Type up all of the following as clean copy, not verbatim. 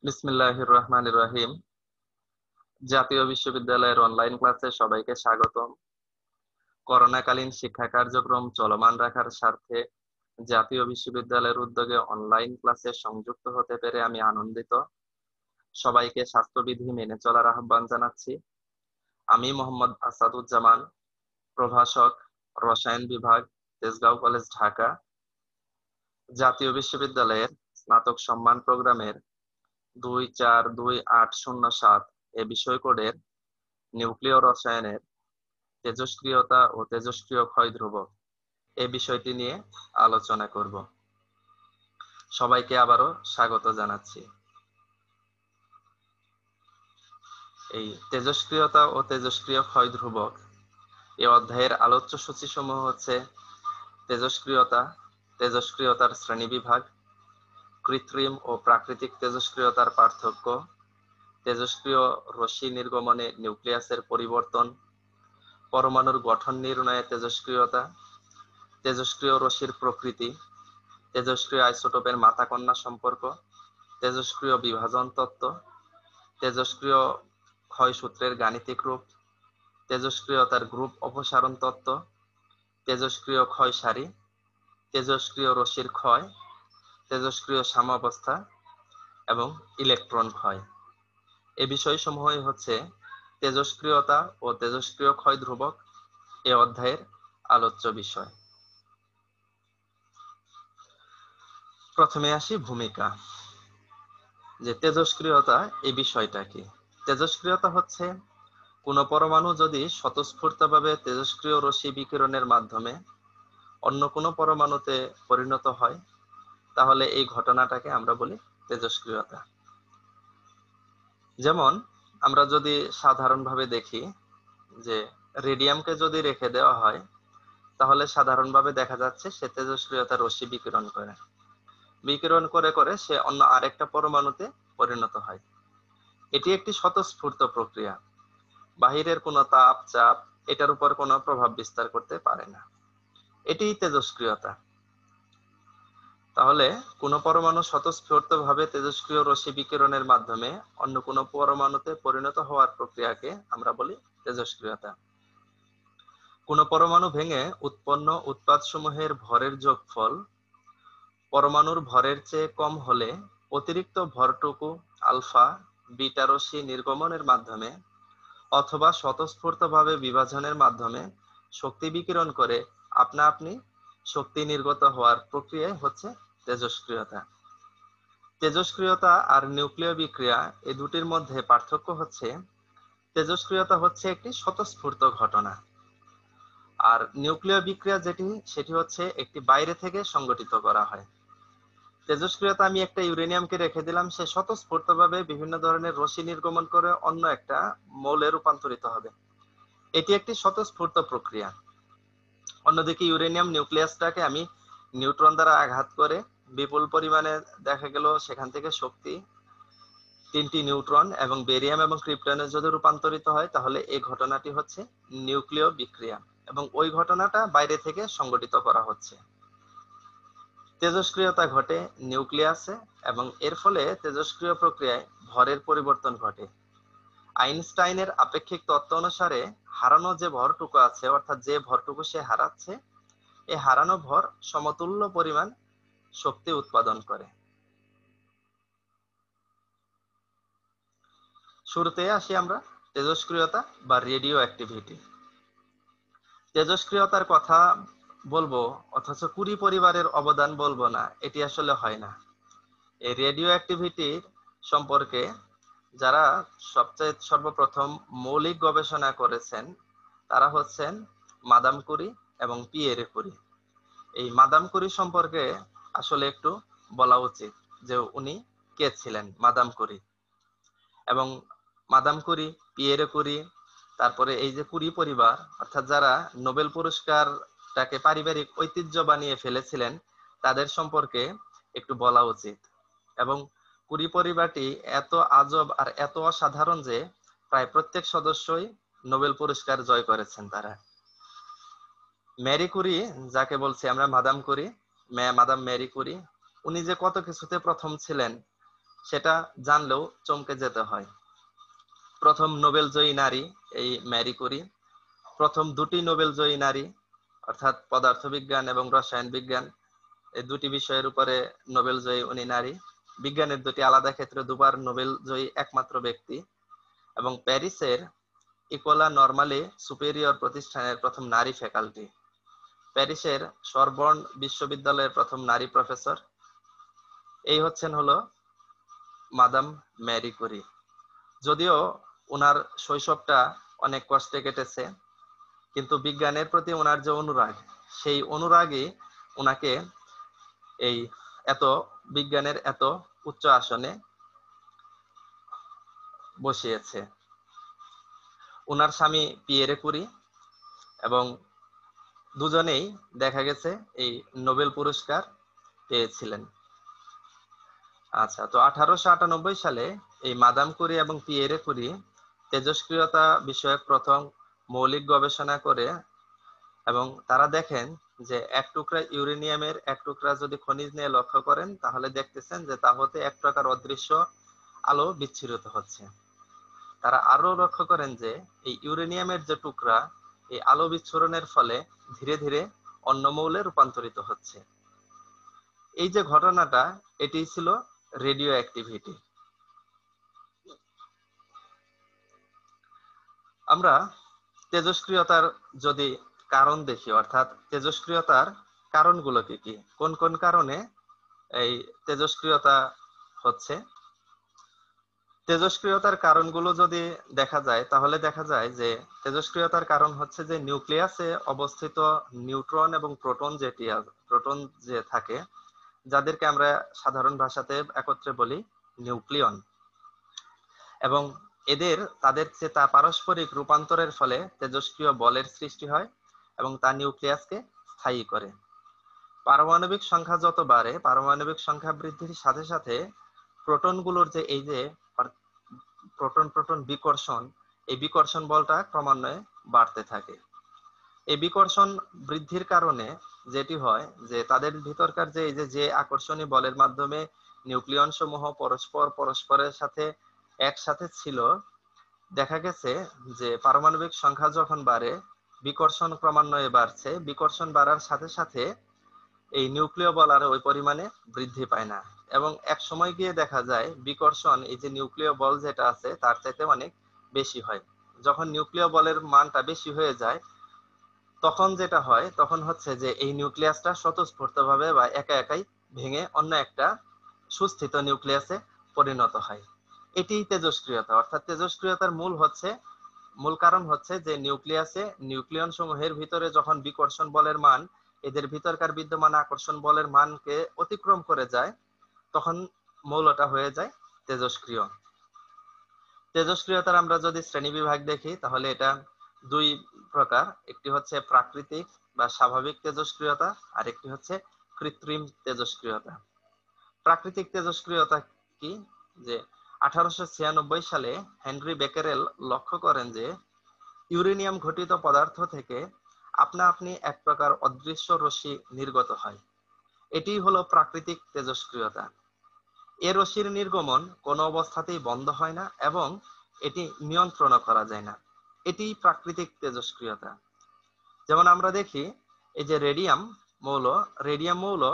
বিসমিল্লাহির রহমানির রহিম। জাতীয় বিশ্ববিদ্যালয়ের অনলাইন ক্লাসে সবাইকে স্বাগতম। করোনাকালীন শিক্ষা কার্যক্রম চলমান রাখার স্বার্থে জাতীয় বিশ্ববিদ্যালয়ের উদ্যোগে অনলাইন ক্লাসে সংযুক্ত হতে পেরে আমি আনন্দিত। সবাইকে স্বাস্থ্যবিধি মেনে চলার আহ্বান জানাচ্ছি। আমি মোহাম্মদ আসাদুজ্জামান, প্রভাষক, রসায়ন বিভাগ, তেজগাঁও কলেজ, ঢাকা। জাতীয় বিশ্ববিদ্যালয়ের স্নাতক সম্মান প্রোগ্রামের 2428007 এ বিষয় কোডের নিউক্লিয় রসায়নের তেজস্ক্রিয়তা ও তেজস্ক্রিয় ক্ষয় ধ্রুবক এই বিষয়টি নিয়ে আলোচনা করব। সবাইকে আবারও স্বাগত জানাচ্ছি। এই তেজস্ক্রিয়তা ও তেজস্ক্রিয় ক্ষয় ধ্রুবক এই অধ্যায়ের আলোচ্য সূচি সমূহ হচ্ছে তেজস্ক্রিয়তা, তেজস্ক্রিয়তার শ্রেণীবিভাগ, কৃত্রিম ও প্রাকৃতিক তেজস্ক্রিয়তার পার্থক্য, তেজস্ক্রিয় রশ্মি নির্গমনে নিউক্লিয়াসের পরিবর্তন, পরমাণুর গঠন নির্ণয়ে তেজস্ক্রিয়তা, তেজস্ক্রিয় রশ্মির প্রকৃতি, তেজস্ক্রিয় আইসোটোপের মাথা কন্যা সম্পর্ক, তেজস্ক্রিয় বিভাজন তত্ত্ব, তেজস্ক্রিয় ক্ষয়সূত্রের গাণিতিক রূপ, তেজস্ক্রিয়তার গ্রুপ অপসারণ তত্ত্ব, তেজস্ক্রিয় ক্ষয় সারি, তেজস্ক্রিয় রশ্মির ক্ষয়, তেজস্ক্রিয় সাম্যাবস্থা এবং ইলেকট্রন ক্ষয়। এই বিষয়সমূহই হচ্ছে তেজস্ক্রিয়তা ও তেজস্ক্রিয় ক্ষয় ধ্রুবক এ অধ্যায়ের আলোচ্য বিষয়। প্রথমে আসি ভূমিকা, যে তেজস্ক্রিয়তা এই বিষয়টা কি। তেজস্ক্রিয়তা হচ্ছে কোন পরমাণু যদি স্বতঃস্ফূর্তভাবে তেজস্ক্রিয় রশ্মি বিকিরণের মাধ্যমে অন্য কোনো পরমাণুতে পরিণত হয়, তাহলে এই ঘটনাটাকে আমরা বলি তেজস্ক্রিয়তা। যেমন আমরা যদি সাধারণভাবে দেখি যে রেডিয়ামকে যদি রেখে দেওয়া হয়, তাহলে সাধারণভাবে দেখা যাচ্ছে সে তেজস্ক্রিয়তা রশ্মি বিকিরণ করে করে সে অন্য আরেকটা পরমাণুতে পরিণত হয়। এটি একটি স্বতঃস্ফূর্ত প্রক্রিয়া, বাহিরের কোনো তাপ, চাপ এটার উপর কোনো প্রভাব বিস্তার করতে পারে না। এটিই তেজস্ক্রিয়তা। তাহলে কোন পরমাণু স্বতঃস্ফূর্তভাবে তেজস্ক্রিয় রশ্মি বিকিরণের মাধ্যমে অন্য কোনো পরমাণুতে পরিণত হওয়ার প্রক্রিয়াকে আমরা বলি তেজস্ক্রিয়তা। কোন পরমাণু ভেঙে উৎপন্ন উৎপাদসমূহের ভরের যোগফল পরমাণুর ভরের চেয়ে কম হলে অতিরিক্ত ভরটুকু আলফা, বিটা রশ্মি নির্গমনের মাধ্যমে অথবা স্বতঃস্ফূর্তভাবে বিভাজনের মাধ্যমে শক্তি বিকিরণ করে আপনা আপনি শক্তি নির্গত হওয়ার প্রক্রিয়া হচ্ছে তেজস্ক্রিয়তা। তেজস্ক্রিয়তা আর নিউক্লিয় বিক্রিয়া এই দুটির মধ্যে পার্থক্য হচ্ছে তেজস্ক্রিয়তা হচ্ছে একটি স্বতঃস্ফূর্ত ঘটনা, আর নিউক্লিয় বিক্রিয়া সেটি হচ্ছে একটি বাইরে থেকে সংগঠিত করা হয়। তেজস্ক্রিয়তা আমি একটা ইউরেনিয়ামকে রেখে দিলাম, সে স্বতঃস্ফূর্তভাবে বিভিন্ন ধরনের রশ্মি নির্গমন করে অন্য একটা মৌলে রূপান্তরিত হবে। এটি একটি স্বতঃস্ফূর্ত প্রক্রিয়া। অন্যদিকে ইউরেনিয়াম নিউক্লিয়াসটাকে আমি নিউট্রন দ্বারা আঘাত করে বিপুল পরিমাণে দেখা গেল সেখান থেকে শক্তি 3টি নিউট্রন এবং বেরিয়াম এবং ক্রিপ্টনে যদি রূপান্তরিত হয়, তাহলে এই ঘটনাটি হচ্ছে নিউক্লিয় বিক্রিয়া এবং ওই ঘটনাটা বাইরে থেকে সংগঠিত করা হচ্ছে। তেজস্ক্রিয়তা ঘটে নিউক্লিয়াসে এবং এর ফলে তেজস্ক্রিয় প্রক্রিয়ায় ভরের পরিবর্তন ঘটে। আইনস্টাইনের আপেক্ষিক তত্ত্ব অনুসারে হারানো যে ভরটুকু আছে, অর্থাৎ যে ভরটুকু সে হারাচ্ছে, এই হারানো ভর সমতুল্য পরিমাণ শক্তি উৎপাদন করে। শুরুতে আসি আমরা তেজস্ক্রিয়তা বা রেডিও অ্যাক্টিভিটি। তেজস্ক্রিয়তার কথা বলবো অথচ কুরি পরিবারের অবদান বলবো না, এটি আসলে হয় না। এই রেডিও অ্যাক্টিভিটির সম্পর্কে যারা সর্বপ্রথম মৌলিক গবেষণা করেছেন তারা হচ্ছেন মাদাম কুরি এবং পিয়েরে কুরি। এই মাদাম কুরি সম্পর্কে আসলে একটু বলা উচিত যে উনি কে ছিলেন মাদাম কুরি। এবং মাদাম কুরি, পিয়েরে কুরি, তারপরে এই যে কুরি পরিবার, অর্থাৎ যারা নোবেল পুরস্কারটাকে পারিবারিক ঐতিহ্য বানিয়ে ফেলেছিলেন, তাদের সম্পর্কে একটু বলা উচিত। এবং কুরি পরিবারটি এত আজব আর এত অসাধারণ যে প্রায় প্রত্যেক সদস্যই নোবেল পুরস্কার জয় করেছেন তারা। ম্যারি কুরি, যাকে বলছি আমরা মাদাম কুরি, মাদাম ম্যারি কুরি, উনি যে কত কিছুতে প্রথম ছিলেন সেটা জানলেও চমকে যেতে হয়। প্রথম নোবেল জয়ী নারী এই ম্যারি কুরি, প্রথম দুটি নোবেল জয়ী নারী অর্থাৎ পদার্থবিজ্ঞান এবং রসায়ন বিজ্ঞান এই দুটি বিষয়ের উপরে নোবেল জয়ী উনি নারী, বিজ্ঞানের দুটি আলাদা ক্ষেত্রে দুবার নোবেল জয়ী একমাত্র ব্যক্তি, এবং প্যারিসের ইকোলা নরমালে সুপেরিয়র প্রতিষ্ঠানের প্রথম নারী ফ্যাকাল্টি, প্যারিসের সরবর্ন বিশ্ববিদ্যালয়ের প্রথম নারী প্রফেসর। এই হলো মাদাম ম্যারি কুরি। যদিও ওনার শৈশবটা অনেক কষ্টে কেটেছে, কিন্তু বিজ্ঞানের প্রতি ওনার যে অনুরাগ, সেই অনুরাগই ওনাকে এই এত বিজ্ঞানের এত উচ্চ আসনে বসিয়েছে। ওনার স্বামী পিয়েরে কুরি, এবং দুজনেই দেখা গেছে এই নোবেল পুরস্কার পেয়েছিলেন। আচ্ছা, তো 1898 সালে এই মাদাম কুরি এবং পিয়েরে কুরি তেজস্ক্রিয়তা বিষয়ক প্রথম মৌলিক গবেষণা করে, এবং তারা দেখেন যে এক টুকরা ইউরেনিয়ামের এক টুকরা যদি খনিজ নিয়ে লক্ষ্য করেন, তাহলে দেখতেছেন যে তা হতে এক প্রকার অদৃশ্য আলো বিচ্ছুরিত হচ্ছে। তারা আরো লক্ষ্য করেন যে এই ইউরেনিয়ামের যে টুকরা, এই আলো বিচ্ছুরণের ফলে ধীরে ধীরে অন্য মৌলে রূপান্তরিত হচ্ছে। এই যে ঘটনাটা, এটি ছিল রেডিও অ্যাক্টিভিটি। আমরা তেজস্ক্রিয়তার যদি কারণ দেখি, অর্থাৎ তেজস্ক্রিয়তার কারণগুলো কি কি, কোন কোন কারণে এই তেজস্ক্রিয়তা হচ্ছে। তেজস্ক্রিয়তার কারণগুলো যদি দেখা যায়, তাহলে দেখা যায় যে তেজস্ক্রিয়তার কারণ হচ্ছে যে নিউক্লিয়াসে অবস্থিত নিউট্রন এবং প্রোটন যে থাকে, যাদেরকে আমরা সাধারণ ভাষাতে একত্রে বলি নিউক্লিয়ন, এবং তাদের পারস্পরিক রূপান্তরের ফলে তেজস্ক্রিয় বলের সৃষ্টি হয় এবং তা নিউক্লিয়াসকে স্থায়ী করে। পারমাণবিক সংখ্যা যত বাড়ে, পারমাণবিক সংখ্যা বৃদ্ধির সাথে সাথে প্রোটনগুলোর যে এই যে প্রোটন প্রোটন বিকর্ষণ, এই বিকর্ষণ বলটা ক্রমান্বয়ে বাড়তে থাকে। এই বিকর্ষণ বৃদ্ধির কারণে যেটি হয় যে তাদের ভিতরকার যে এই যে আকর্ষণী বলের মাধ্যমে নিউক্লিয়ন সমূহ পরস্পরের সাথে একসাথে ছিল, দেখা গেছে যে পারমাণবিক সংখ্যা যখন বাড়ে, বিকর্ষণ ক্রমান্বয়ে বাড়ছে, বিকর্ষণ বাড়ার সাথে সাথে এই নিউক্লিয় বল আর ওই পরিমাণে বৃদ্ধি পায় না, এবং এক সময় গিয়ে দেখা যায় বিকর্ষণ এই যে নিউক্লিয় বল যেটা আছে তার চাইতে অনেক বেশি হয়। যখন নিউক্লিয় বলের মানটা বেশি হয়ে যায়, তখন যেটা হয়, তখন হচ্ছে যে এই নিউক্লিয়াসটা স্বতঃস্ফূর্তভাবে বা একা একাই ভেঙে অন্য একটা সুস্থিত নিউক্লিয়াসে পরিণত হয়। এটি তেজস্ক্রিয়তা, অর্থাৎ তেজস্ক্রিয়তার মূল কারণ হচ্ছে যে নিউক্লিয়াসে নিউক্লিয়ন সমূহের ভিতরে যখন বিকর্ষণ বলের মান এদের ভিতরকার বিদ্যমান আকর্ষণ বলের মানকে অতিক্রম করে যায়, তখন মৌলটা হয়ে যায় তেজস্ক্রিয়। তেজস্ক্রিয়তার আমরা যদি শ্রেণী বিভাগ দেখি, তাহলে এটা দুই প্রকার, একটি হচ্ছে প্রাকৃতিক বা স্বাভাবিক তেজস্ক্রিয়তা, আর একটি হচ্ছে কৃত্রিম তেজস্ক্রিয়তা। প্রাকৃতিক তেজস্ক্রিয়তা কি, যে 1896 সালে হেনরি বেকেরেল লক্ষ্য করেন যে ইউরেনিয়াম ঘটিত পদার্থ থেকে আপনা আপনি এক প্রকার অদৃশ্য রশ্মি নির্গত হয়। এটি হলো প্রাকৃতিক তেজস্ক্রিয়তা। এ রশ্মির নির্গমন কোনো অবস্থাতেই বন্ধ হয় না এবং এটি নিয়ন্ত্রণ করা যায় না। এটি প্রাকৃতিক তেজস্ক্রিয়তা। যেমন আমরা দেখি এই যে রেডিয়াম মৌল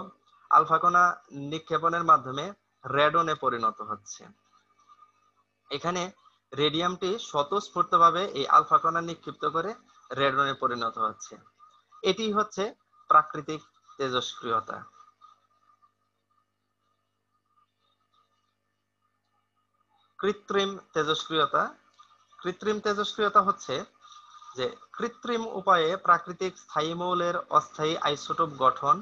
আলফা কণা নিক্ষেপণের মাধ্যমে রেডনে পরিণত হচ্ছে। এখানে রেডিয়ামটি স্বতঃস্ফূর্তভাবে এই আলফা কণা নিক্ষিপ্ত করে রেডনে পরিণত হচ্ছে। এটি হচ্ছে প্রাকৃতিক তেজস্ক্রিয়তা। কৃত্রিম তেজস্ক্রিয়তা। কৃত্রিম তেজস্ক্রিয়তা হচ্ছে যে কৃত্রিম উপায়ে প্রাকৃতিক স্থায়ী মৌলের অস্থায়ী আইসোটোপ গঠন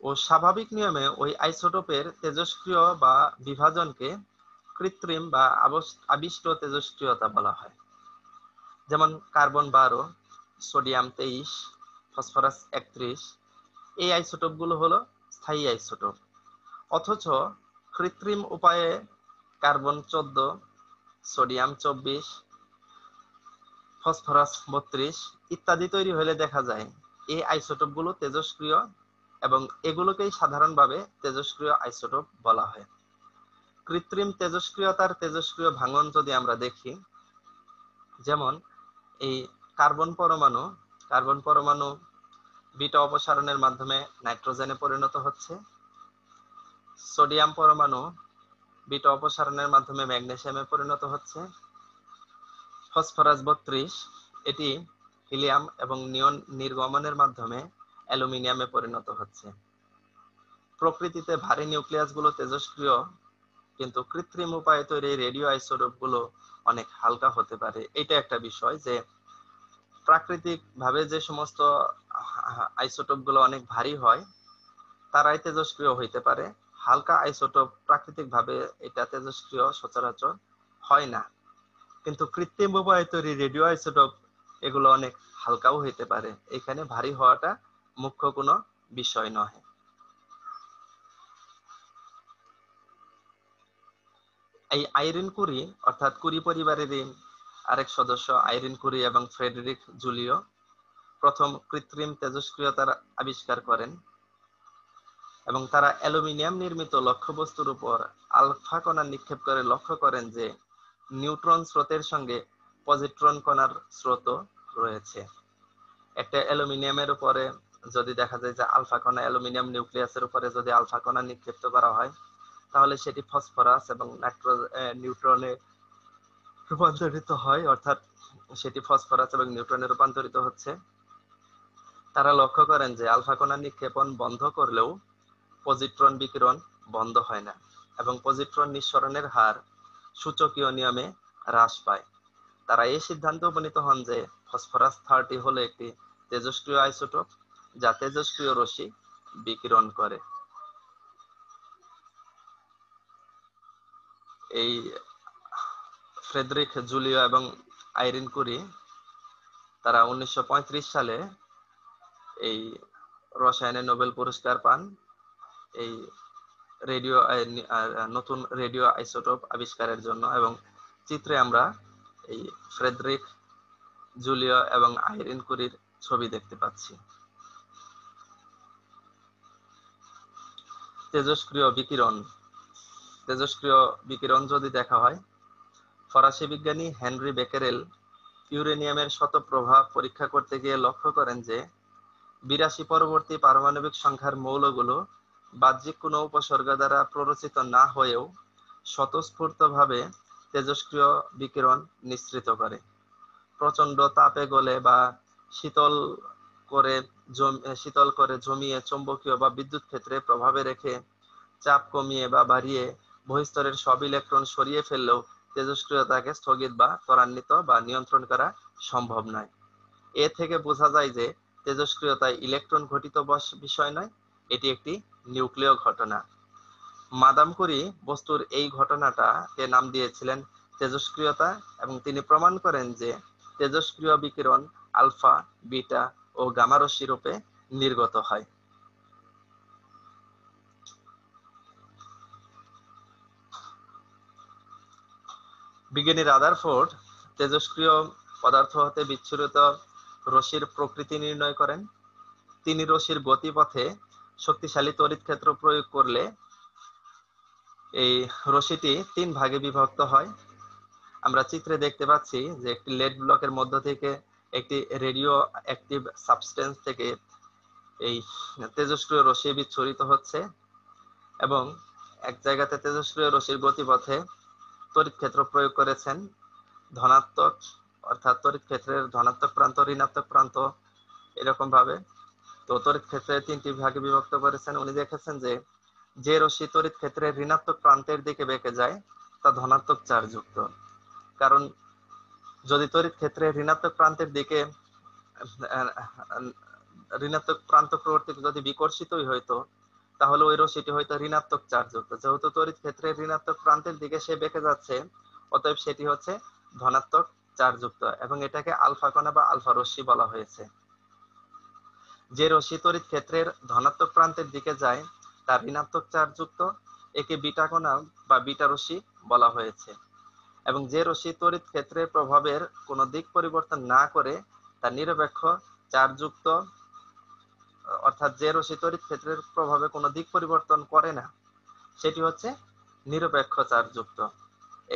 ও স্বাভাবিক নিয়মে ওই আইসোটোপের তেজস্ক্রিয় বা বিভাজনকে কৃত্রিম বা আবিষ্ট তেজস্ক্রিয়তা বলা হয়। যেমন কার্বন 12, সোডিয়াম 23, ফসফরাস 31, এই আইসোটোপ গুলো হলো স্থায়ী আইসোটোপ। অথচ কৃত্রিম উপায়ে কার্বন 14, সোডিয়াম 24, ফসফরাস 32 ইত্যাদি তৈরি হলে দেখা যায় এই আইসোটোপ গুলো তেজস্ক্রিয়, এবং এগুলোকেই সাধারণভাবে তেজস্ক্রিয় আইসোটোপ বলা হয়। কৃত্রিম তেজস্ক্রিয়তার তেজস্ক্রিয় ভাঙন যদি আমরা দেখি, যেমন এই কার্বন পরমাণু বিটা অপসারণের মাধ্যমে নাইট্রোজেনে পরিণত হচ্ছে। সোডিয়াম পরমাণু বিটা অপসারণের মাধ্যমে ম্যাগনেসিয়ামে পরিণত হচ্ছে। ফসফরাস 32 এটি হিলিয়াম এবং নিয়ন নির্গমনের মাধ্যমে অ্যালুমিনিয়ামে পরিণত হচ্ছে। প্রকৃতিতে ভারী নিউক্লিয়াসগুলো তেজস্ক্রিয়, কিন্তু কৃত্রিম উপায়ে তৈরি রেডিও আইসোটোপগুলো অনেক হালকা হতে পারে। এটা একটা বিষয় যে প্রাকৃতিক ভাবে যে সমস্ত আইসোটোপগুলো অনেক ভারী হয় তারাই তেজস্ক্রিয় হইতে পারে। হালকা আইসোটোপ প্রাকৃতিক ভাবে এটা তেজস্ক্রিয় সচরাচর হয় না, কিন্তু কৃত্রিম উপায়ে তৈরি রেডিও আইসোটোপ এগুলো অনেক হালকাও হইতে পারে। এখানে ভারী হওয়াটা মুখ্য কোনো বিষয় নয়। এই আইরিন কুরি অর্থাৎ কুরি পরিবারেরই আরেক সদস্য আইরিন কুরি এবং ফ্রেডরিক জুলিও প্রথম কৃত্রিম তেজস্ক্রিয়তার আবিষ্কার করেন এবং তারা অ্যালুমিনিয়াম নির্মিত লক্ষ্যবস্তুর উপর আলফা কণা নিক্ষেপ করে লক্ষ্য করেন যে নিউট্রন স্রোতের সঙ্গে পজিট্রন কণার স্রোত রয়েছে। একটা অ্যালুমিনিয়ামের উপরে যদি দেখা যায় যে আলফা কণা, অ্যালুমিনিয়াম নিউক্লিয়াসের উপরে যদি আলফা কণা নিক্ষেপ্ত করা হয় তাহলে সেটি ফসফরাস এবং নিউট্রনে রূপান্তরিত হয়, অর্থাৎ সেটি ফসফরাস এবং নিউট্রনে রূপান্তরিত হচ্ছে। তারা লক্ষ্য করেন যে আলফা কণা নিক্ষেপণ বন্ধ করলেও পজিট্রন বিকিরণ বন্ধ হয় না এবং পজিট্রন নিঃসরণের হার সূচকীয় নিয়মে হ্রাস পায়। তারা এই সিদ্ধান্তে উপনীত হন যে ফসফরাস 30 হলো একটি তেজস্ক্রিয় আইসোটোপ যা তেজস্ক্রিয় রশ্মি বিকিরণ করে। এই ফ্রেডরিক জুলিও এবং আইরিন কুরি তারা 1935 সালে এই রসায়নে নোবেল পুরস্কার পান এই রেডিও নতুন রেডিও আইসোটোপ আবিষ্কারের জন্য। এবং চিত্রে আমরা এই ফ্রেডরিক জুলিও এবং আইরিন কুরির ছবি দেখতে পাচ্ছি। তেজস্ক্রিয় বিকিরণ যদি দেখা হয়, ফরাসি বিজ্ঞানী হেনরি বেকেরেল ইউরেনিয়ামের শতপ্রভা পরীক্ষা করতে গিয়ে লক্ষ্য করেন যে 82 পরবর্তী পারমাণবিক সংখ্যার মৌলগুলো বাহ্যিক কোনো উপসর্গ দ্বারা প্ররোচিত না হয়েও স্বতঃস্ফূর্তভাবে তেজস্ক্রিয় বিকিরণ নিঃসৃত করে। প্রচন্ড তাপে গলে বা শীতল করে জমিয়ে চৌম্বকীয় বা বিদ্যুৎ ক্ষেত্রে প্রভাবে রেখে চাপ কমিয়ে বা বাড়িয়ে বহিঃস্তরের সব ইলেকট্রন সরিয়ে ফেললেও তেজস্ক্রিয়তাকে স্থগিত বা ত্বরান্বিত বা নিয়ন্ত্রণ করা সম্ভব নয়। এ থেকে বোঝা যায় যে তেজস্ক্রিয়তা ইলেকট্রন ঘটিত বিষয় নয়, এটি একটি নিউক্লিয় ঘটনা। মাদাম কুরি বস্তুর এই ঘটনাটাকে নাম দিয়েছিলেন তেজস্ক্রিয়তা এবং তিনি প্রমাণ করেন যে তেজস্ক্রিয় বিকিরণ আলফা, বিটা ও গামা রশ্মি রূপে নির্গত হয়। বিজ্ঞানী রাদারফোর্ড তেজস্ক্রিয় পদার্থ হতে বিচ্ছুরিত রশ্মির প্রকৃতি নির্ণয় করেন। তিনি রশ্মির গতিপথে শক্তিশালী তড়িৎ ক্ষেত্র প্রয়োগ করলে এই রশ্মিটি 3 ভাগে বিভক্ত হয়। আমরা চিত্রে দেখতে পাচ্ছি যে একটি লেড ব্লকের মধ্য থেকে একটি রেডিও অ্যাক্টিভ সাবস্টেন্স থেকে এই তেজস্ক্রিয় রশ্মি বিচ্ছুরিত হচ্ছে এবং এক জায়গাতে তেজস্ক্রিয় রশ্মির গতিপথে তড়িৎ ক্ষেত্র প্রয়োগ করেছেন ধনাত্মক, অর্থাৎ তড়িৎ ক্ষেত্রের ধনাত্মক প্রান্ত, ঋণাত্মক প্রান্ত, এরকম ভাবে। তো তড়িৎ ক্ষেত্রে 3টি ভাগে বিভক্ত করেছেন। উনি দেখেছেন যে রশ্মি তড়িৎ ক্ষেত্রের ঋণাত্মক প্রান্তের দিকে বেঁকে যায় তা ধনাত্মক চার্জযুক্ত। কারণ যদি তড়িৎ ক্ষেত্রে ঋণাত্মক প্রান্তের দিকে ঋণাত্মক প্রান্ত প্রবর্তিত যদি বিকর্ষিতই হইতো তাহলে ওই রশ্মিটি হয়তো ঋণাত্মক চার্জযুক্ত। যেহেতু তড়িৎ ক্ষেত্রে ঋণাত্মক প্রান্তের দিকে সে বেঁকে যাচ্ছে, অতএব সেটি হচ্ছে ধনাত্মক চার্জযুক্ত এবং এটাকে আলফা কণা বা আলফা রশ্মি বলা হয়েছে। যে রশ্মি তড়িৎ ক্ষেত্রের ধনাত্মক প্রান্তের দিকে যায় তার ঋণাত্মক চার্জযুক্ত, একে বিটা কণা বা বিটা রশ্মি বলা হয়েছে। এবং যে রশ্মি তড়িৎ ক্ষেত্রের প্রভাবের কোনো দিক পরিবর্তন না করে তার নিরপেক্ষ চার্জযুক্ত, অর্থাৎ যে রশ্মি তড়িৎ ক্ষেত্রের প্রভাবে কোনো দিক পরিবর্তন করে না, সেটি হচ্ছে নিরপেক্ষ চার্জযুক্ত।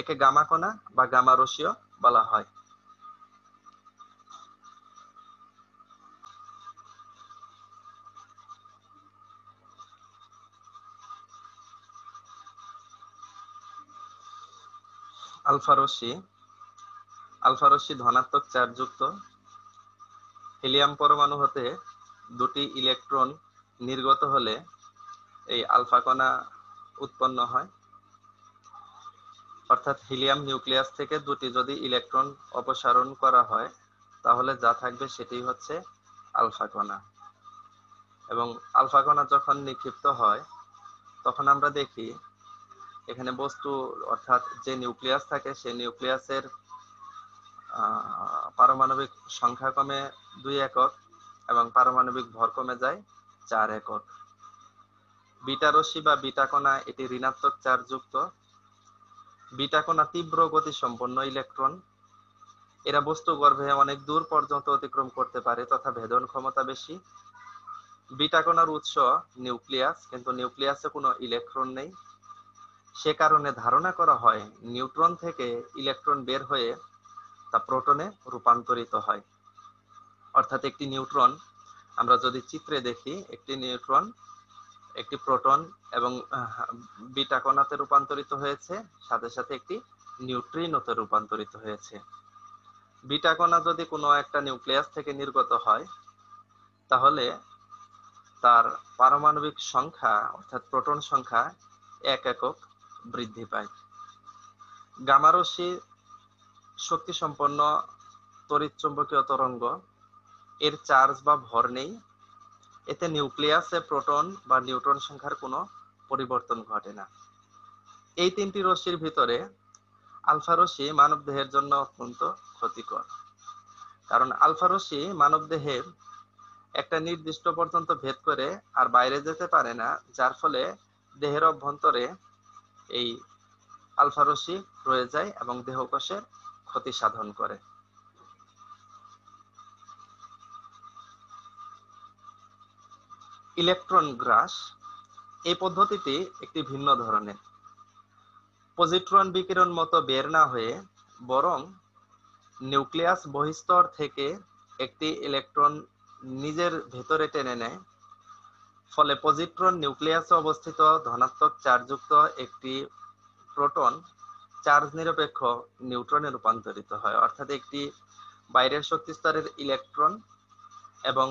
একে গামা কণা বা গামা রশ্মিও বলা হয়। আলফা রশ্মি। আলফা রশ্মি ধনাত্মক চার্জযুক্ত। হিলিয়াম পরমাণু হতে দুটি ইলেকট্রন নির্গত হলে এই আলফা কণা উৎপন্ন হয়। অর্থাৎ হিলিয়াম নিউক্লিয়াস থেকে দুটি যদি ইলেকট্রন অপসারণ করা হয় তাহলে যা থাকবে সেটি হচ্ছে আলফা কণা। এবং আলফা কণা যখন নিক্ষিপ্ত হয় তখন আমরা দেখি এখানে বস্তু অর্থাৎ যে নিউক্লিয়াস থাকে সেই নিউক্লিয়াসের পারমাণবিক সংখ্যা কমে 2 একক এবং পারমাণবিক ভর কমে যায় 4 একক। বিটা রশ্মি বা বিটা কণা এটি ঋণাত্মক চার্জযুক্ত। বিটা কণা তীব্র গতিসম্পন্ন ইলেকট্রন। এরা বস্তু গর্ভে অনেক দূর পর্যন্ত অতিক্রম করতে পারে তথা ভেদন ক্ষমতা বেশি। বিটা কণার উৎস নিউক্লিয়াস, কিন্তু নিউক্লিয়াসে কোনো ইলেকট্রন নেই। সে কারণে ধারণা করা হয় নিউট্রন থেকে ইলেকট্রন বের হয়ে তা প্রোটনে রূপান্তরিত হয়। অর্থাৎ একটি নিউট্রন আমরা যদি চিত্রে দেখি, একটি নিউট্রন একটি প্রোটন এবং বিটা কণাতে রূপান্তরিত হয়েছে, সাথে সাথে একটি নিউট্রিনোতে রূপান্তরিত হয়েছে। বিটা কণা যদি কোনো একটা নিউক্লিয়াস থেকে নির্গত হয় তাহলে তার পারমাণবিক সংখ্যা অর্থাৎ প্রোটন সংখ্যা 1 একক বৃদ্ধি পায়। গামা রশ্মি শক্তি সম্পন্ন তড়িৎচুম্বকীয় তরঙ্গ। এর চার্জ বা ভর নেই। এতে নিউক্লিয়াসে প্রোটন বা নিউট্রন সংখ্যার কোনো পরিবর্তন ঘটে না। এই তিনটি রশ্মির ভিতরে আলফা রশ্মি মানবদেহের জন্য অত্যন্ত ক্ষতিকর। কারণ আলফা রশ্মি মানবদেহের একটা নির্দিষ্ট পর্যন্ত ভেদ করে আর বাইরে যেতে পারে না, যার ফলে দেহের অভ্যন্তরে এই আলফা রশ্মি রয়ে যায় এবং দেহকোষের ক্ষতি সাধন করে। ইলেকট্রন গ্রাস। এই পদ্ধতিটি একটি ভিন্ন ধরনের। পজিট্রন বিকিরণ মতো বের না হয়ে বরং নিউক্লিয়াস বহিঃস্তর থেকে একটি ইলেকট্রন নিজের ভেতরে টেনে নেয়। ফলে পজিট্রন নিউক্লিয়াসে অবস্থিত ধনাত্মক চার্জযুক্ত একটি প্রোটন চার্জ নিরপেক্ষ নিউট্রনে রূপান্তরিত হয়। অর্থাৎ একটি বাইরের শক্তি স্তরের ইলেকট্রন এবং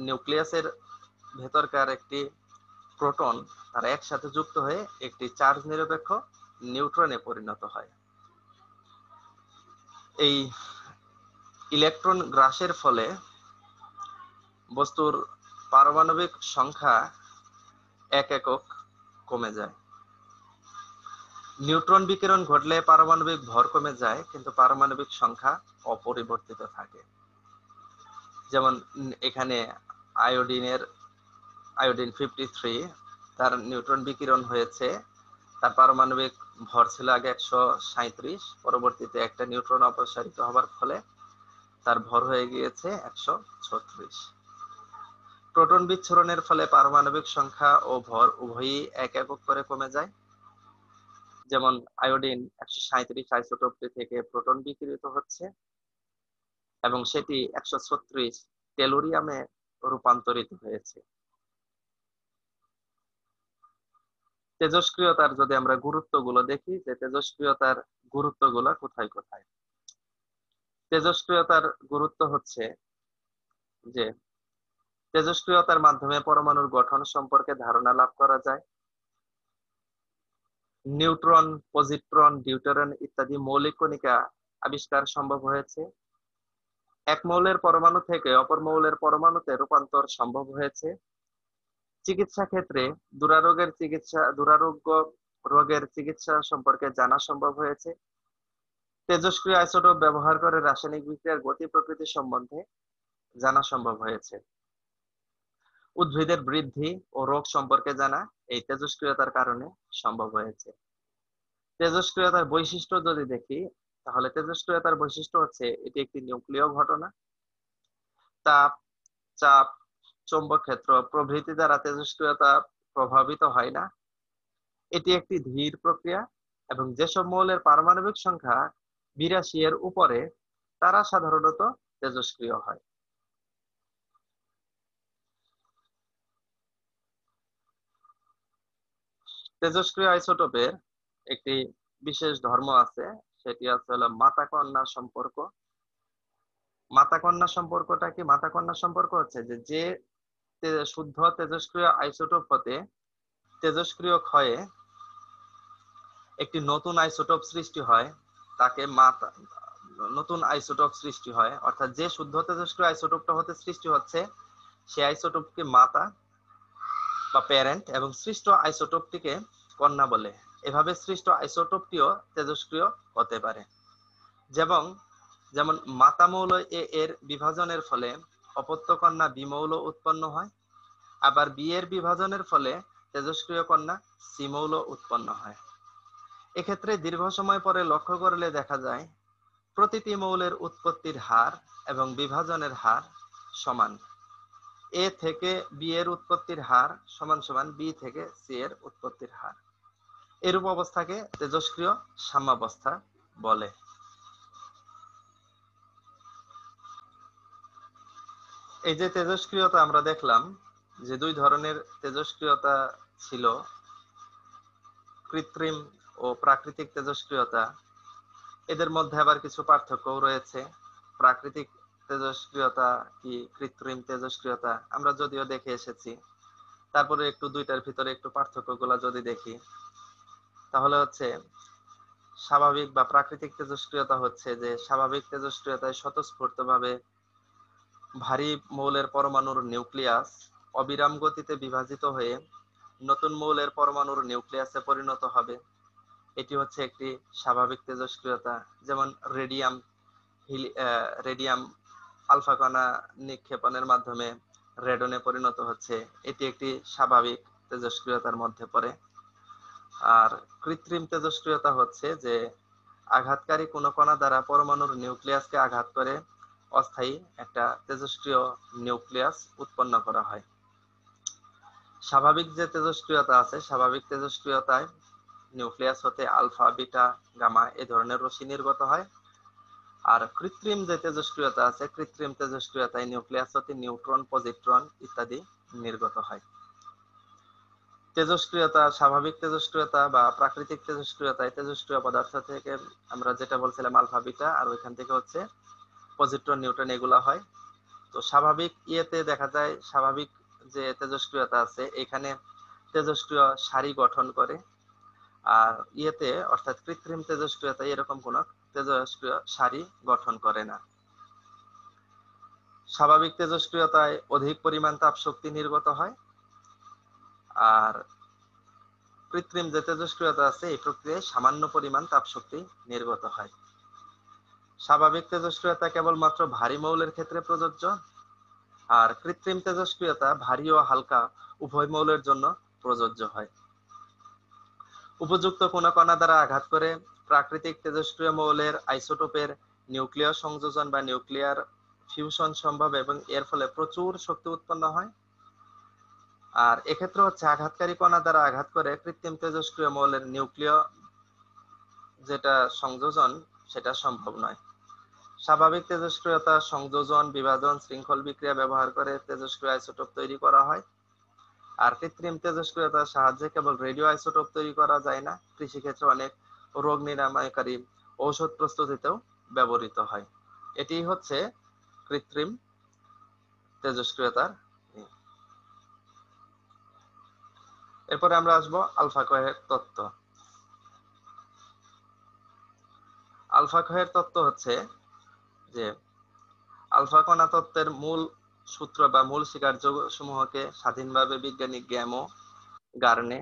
নিউক্লিয়াসের ভেতরকার একটি প্রোটন তারা একসাথে যুক্ত হয়ে একটি চার্জ নিরপেক্ষ নিউট্রনে পরিণত হয়। এই ইলেকট্রন গ্রাসের ফলে বস্তুর পারমাণবিক সংখ্যা 1 একক কমে যায়। নিউট্রন বিকিরণ ঘটলে পারমাণবিক ভর কমে যায়, কিন্তু পারমাণবিক সংখ্যা অপরিবর্তিত থাকে। যেমন এখানে আয়োডিন 53 তার নিউট্রন বিকিরণ হয়েছে, তার পারমাণবিক ভর ছিল আগে 137, পরবর্তীতে একটা নিউট্রন অপসারিত হবার ফলে তার ভর হয়ে গিয়েছে 136। প্রোটন বিচ্ছুরণের ফলে পারমাণবিক সংখ্যা ও ভর উভয়ই 1 একক করে কমে যায়। যেমন আয়োডিন 137 আইসোটোপটি থেকে প্রোটন বিকিরিত হচ্ছে এবং সেটি 136 টেলুরিয়ামে রূপান্তরিত হয়েছে। তেজস্ক্রিয়তার যদি আমরা গুরুত্বগুলো দেখি, যে তেজস্ক্রিয়তার গুরুত্বগুলো কোথায় কোথায়। তেজস্ক্রিয়তার গুরুত্ব হচ্ছে যে তেজস্ক্রিয়তার মাধ্যমে পরমাণুর গঠন সম্পর্কে ধারণা লাভ করা যায়। নিউট্রন, পজিট্রন, ডিউটেরন ইত্যাদি মৌলিক কণিকা আবিষ্কার সম্ভব হয়েছে। এক মৌলের পরমাণু থেকে অপর মৌলের পরমাণুতে রূপান্তর সম্ভব হয়েছে। চিকিৎসা ক্ষেত্রে দুরারোগ্য রোগের চিকিৎসা সম্পর্কে জানা সম্ভব হয়েছে। তেজস্ক্রিয় আইসোটোপ ব্যবহার করে রাসায়নিক বিক্রিয়ার গতি প্রকৃতি সম্বন্ধে জানা সম্ভব হয়েছে। উদ্ভিদের বৃদ্ধি ও রোগ সম্পর্কে জানা এই তেজস্ক্রিয়তার কারণে সম্ভব হয়েছে। তেজস্ক্রিয়তার বৈশিষ্ট্য যদি দেখি তাহলে তেজস্ক্রিয়তার বৈশিষ্ট্য হচ্ছে এটি একটি নিউক্লিয় ঘটনা। তাপ, চাপ, চৌম্বক ক্ষেত্র প্রভৃতি দ্বারা তেজস্ক্রিয়তা প্রভাবিত হয় না। এটি একটি ধীর প্রক্রিয়া এবং যেসব মৌলের পারমাণবিক সংখ্যা 82 এর উপরে তারা সাধারণত তেজস্ক্রিয় হয়। তেজস্ক্রিয় আইসোটোপের একটি বিশেষ ধর্ম আছে, সেটি হলো মাতা কন্যা সম্পর্ক। মাতা কন্যা সম্পর্কটা কি? মাতা কন্যা সম্পর্ক হচ্ছে যে শুদ্ধ তেজস্ক্রিয় আইসোটোপ হতে তেজস্ক্রিয় ক্ষয়ে একটি নতুন আইসোটোপ সৃষ্টি হয়, তাকে মাতা নতুন আইসোটোপ সৃষ্টি হয়, অর্থাৎ যে শুদ্ধ তেজস্ক্রিয় আইসোটোপটা হতে সৃষ্টি হচ্ছে সেই আইসোটোপকে মাতা বা প্যারেন্ট এবং সৃষ্ট আইসোটোপটিকে কন্যা বলে। এভাবে সৃষ্ট আইসোটোপটিও তেজস্ক্রিয় হতে পারে। যেমন যেমন মাতা মৌল এ এর বিভাজনের ফলে অপত্য কন্যা বি মৌল উৎপন্ন হয়, আবার বি এর বিভাজনের ফলে তেজস্ক্রিয় কন্যা সি মৌল উৎপন্ন হয়। এক্ষেত্রে দীর্ঘ সময় পরে লক্ষ্য করলে দেখা যায় প্রতিটি মৌলের উৎপত্তির হার এবং বিভাজনের হার সমান। এ থেকে বি এর উৎপত্তির হার সমান সমান বি থেকে সি এর উৎপত্তির হার। এরূপ অবস্থাকে তেজস্ক্রিয় সাম্যাবস্থা বলে। এই যে তেজস্ক্রিয়তা আমরা দেখলাম যে দুই ধরনের তেজস্ক্রিয়তা ছিল, কৃত্রিম ও প্রাকৃতিক তেজস্ক্রিয়তা। এদের মধ্যে আবার কিছু পার্থক্যও রয়েছে। প্রাকৃতিক তেজস্ক্রিয়তা কি, কৃত্রিম তেজস্ক্রিয়তা আমরা যদিও দেখে এসেছি, তারপরে একটু দুইটার ভিতরে একটু পার্থক্যগুলো যদি দেখি, তাহলে হচ্ছে স্বাভাবিক বা প্রাকৃতিক তেজস্ক্রিয়তা হচ্ছে যে স্বাভাবিক তেজস্ক্রিয়তায় স্বতঃস্ফূর্তভাবে ভারী মৌলের পরমাণুর নিউক্লিয়াস অবিরাম গতিতে বিভাজিত হয়ে নতুন মৌলের পরমাণুর নিউক্লিয়াসে পরিণত হবে। এটি হচ্ছে একটি স্বাভাবিক তেজস্ক্রিয়তা। যেমন রেডিয়াম আলফা কণা নিক্ষেপণের মাধ্যমে রেডনে পরিণত হচ্ছে, এটি একটি স্বাভাবিক তেজস্ক্রিয়তার মধ্যে পড়ে। আর কৃত্রিম তেজস্ক্রিয়তা হচ্ছে যে আঘাতকারী কোনো কণা দ্বারা পরমাণুর নিউক্লিয়াসকে আঘাত করে অস্থায়ী একটা তেজস্ক্রিয় নিউক্লিয়াস উৎপন্ন করা হয়। স্বাভাবিক যে তেজস্ক্রিয়তা আছে, স্বাভাবিক তেজস্ক্রিয়তায় নিউক্লিয়াস হতে আলফা, বিটা, গামা এ ধরনের রশ্মি নির্গত হয়। আর কৃত্রিম যে তেজস্ক্রিয়তা আছে, কৃত্রিম তেজস্ক্রিয়তায় নিউক্লিয়াস হতে নিউট্রন, পজিট্রন ইত্যাদি নির্গত হয়। তেজস্ক্রিয়তা, স্বাভাবিক তেজস্ক্রিয়তা বা প্রাকৃতিক তেজস্ক্রিয়তায় তেজস্ক্রিয় পদার্থ থেকে আমরা যেটা বলছিলাম আলফা, বিটা, আর ওইখান থেকে হচ্ছে পজিট্রন, নিউট্রন এগুলা হয়। তো স্বাভাবিক ইয়েতে দেখা যায়, স্বাভাবিক যে তেজস্ক্রিয়তা আছে এখানে তেজস্ক্রিয় সারি গঠন করে, আর ইয়েতে অর্থাৎ কৃত্রিম তেজস্ক্রিয়তা এরকম কোন তেজস্ক্রিয় সারি গঠন করে না। স্বাভাবিক তেজস্ক্রিয়তায় অধিক পরিমাণ তাপ শক্তি নির্গত হয়, আর কৃত্রিম যে তেজস্ক্রিয়তা আছে এই প্রক্রিয়ায় সামান্য পরিমাণ তাপ শক্তি নির্গত হয়। স্বাভাবিক তেজস্ক্রিয়তা কেবলমাত্র ভারী মৌলের ক্ষেত্রে প্রযোজ্য, আর কৃত্রিম তেজস্ক্রিয়তা ভারী ও হালকা উভয় মৌলের জন্য প্রযোজ্য হয়। উপযুক্ত কোন কণা দ্বারা আঘাত করে প্রাকৃতিক তেজস্ক্রিয় মৌলের আইসোটোপের নিউক্লিয় সংযোজন বা নিউক্লিয়ার ফিউশন সম্ভব এবং এর ফলে প্রচুর শক্তি উৎপন্ন হয়। আর এক্ষেত্রে হচ্ছে আঘাতকারী কণা দ্বারা আঘাত করে কৃত্রিম তেজস্ক্রিয় মৌলের নিউক্লিয় যেটা সংযোজন সেটা সম্ভব নয়। স্বাভাবিক তেজস্ক্রিয়তা সংযোজন, বিভাজন, শৃঙ্খল বিক্রিয়া ব্যবহার করে তেজস্ক্রিয় আইসোটোপ তৈরি করা হয়। আর কৃত্রিম তেজস্ক্রিয়তার সাহায্যে কেবল রেডিও আইসোটোপ তৈরি করা যায় না, কৃষিক্ষেত্রে অনেক রোগ নিরাময়কারী ঔষধ প্রস্তুতিতেও ব্যবহৃত হয়। এটি হচ্ছে কৃত্রিম তেজস্ক্রিয়তার। এরপরে আমরা আসবো আলফা ক্ষয়ের তত্ত্ব। আলফা ক্ষয়ের তত্ত্ব হচ্ছে যে আলফা কণা তত্ত্বের মূল সূত্র বা মূল স্বীকার্য সমূহকে স্বাধীনভাবে বিজ্ঞানী গ্যামো, গার্নে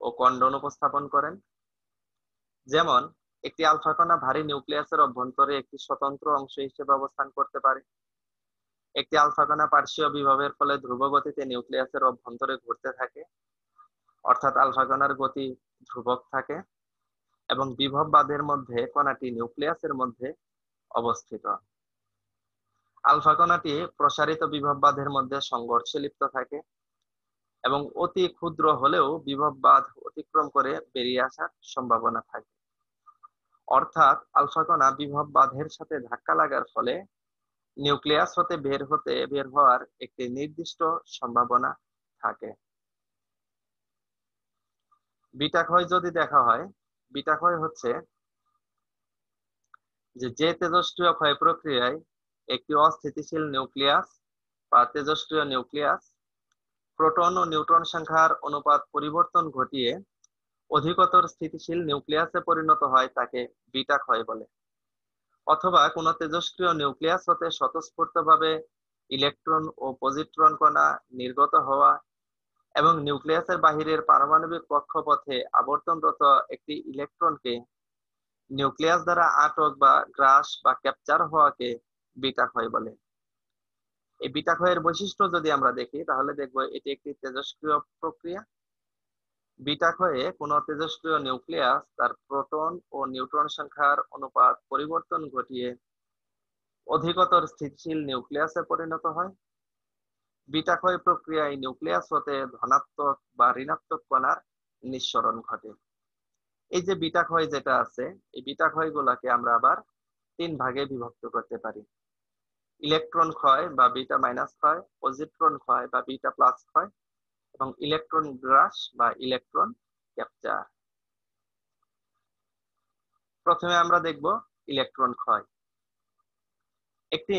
ও কন্ডন উপস্থাপন করেন। যেমন একটি আলফা কণা ভারী নিউক্লিয়াসের অভ্যন্তরে একটি স্বতন্ত্র অংশ হিসেবে অবস্থান করতে পারে। একটি আলফা কণা পার্শ্বীয় বিভবের ফলে ধ্রুব গতিতে নিউক্লিয়াসের অভ্যন্তরে ঘুরতে থাকে, অর্থাৎ আলফা কণার গতি ধ্রুবক থাকে এবং বিভব বাঁধের মধ্যে কণাটি নিউক্লিয়াসের মধ্যে অবস্থিত। আলফা কণাটি প্রসারিত বিভব বাঁধের মধ্যে সংঘর্ষে লিপ্ত থাকে এবং অতি ক্ষুদ্র হলেও বিভব বাঁধ অতিক্রম করে বেরিয়ে আসার সম্ভাবনা থাকে। অর্থাৎ আলফা কণা বিভব বাঁধের সাথে ধাক্কা লাগার ফলে নিউক্লিয়াস হতে বের হওয়ার একটি নির্দিষ্ট সম্ভাবনা থাকে। বিটা ক্ষয় যদি দেখা হয়, বিটা ক্ষয় হচ্ছে যে তেজস্ক্রিয় ক্ষয় প্রক্রিয়ায় একটি অস্থিতিশীল নিউক্লিয়াস বা তেজস্ক্রিয় নিউক্লিয়াস প্রোটন ও নিউট্রন সংখ্যার অনুপাত পরিবর্তন ঘটিয়ে অধিকতর স্থিতিশীল নিউক্লিয়াসে পরিণত হয় তাকে বিটা ক্ষয় বলে। অথবা কোনো তেজস্ক্রিয় নিউক্লিয়াস হতে স্বতঃস্ফূর্তভাবে ইলেকট্রন ও পজিট্রন কণা নির্গত হওয়া এবং নিউক্লিয়াসের বাহিরের পারমাণবিক কক্ষপথে আবর্তনরত একটি ইলেকট্রনকে নিউক্লিয়াস দ্বারা আটক বা গ্রাস বা ক্যাপচার হওয়াকে বিটা ক্ষয় বলে। এই বিটা ক্ষয়ের বৈশিষ্ট্য যদি আমরা দেখি তাহলে দেখবো এটি একটি তেজস্ক্রিয় প্রক্রিয়া। বিটা ক্ষয়ে কোনো তেজস্ক্রিয় নিউক্লিয়াস তার প্রোটন ও নিউট্রন সংখ্যার অনুপাত পরিবর্তন ঘটিয়ে অধিকতর স্থিতিশীল নিউক্লিয়াসে পরিণত হয়। বিটা ক্ষয় প্রক্রিয়ায় নিউক্লিয়াস হতে ধনাত্মক বা ঋণাত্মক কণার নিঃসরণ ঘটে। এই যে বিটা ক্ষয় যেটা আছে, এই বিটা ক্ষয় গুলাকে আমরা আবার 3 ভাগে বিভক্ত করতে পারি: ইলেকট্রন ক্ষয় বা বিটা মাইনাস ক্ষয়, পজিট্রন ক্ষয় বা বিটা প্লাস ক্ষয় এবং ইলেকট্রন গ্রাস বা ইলেকট্রন ক্যাপচার। প্রথমে আমরা দেখব ইলেকট্রন ক্ষয়। একটি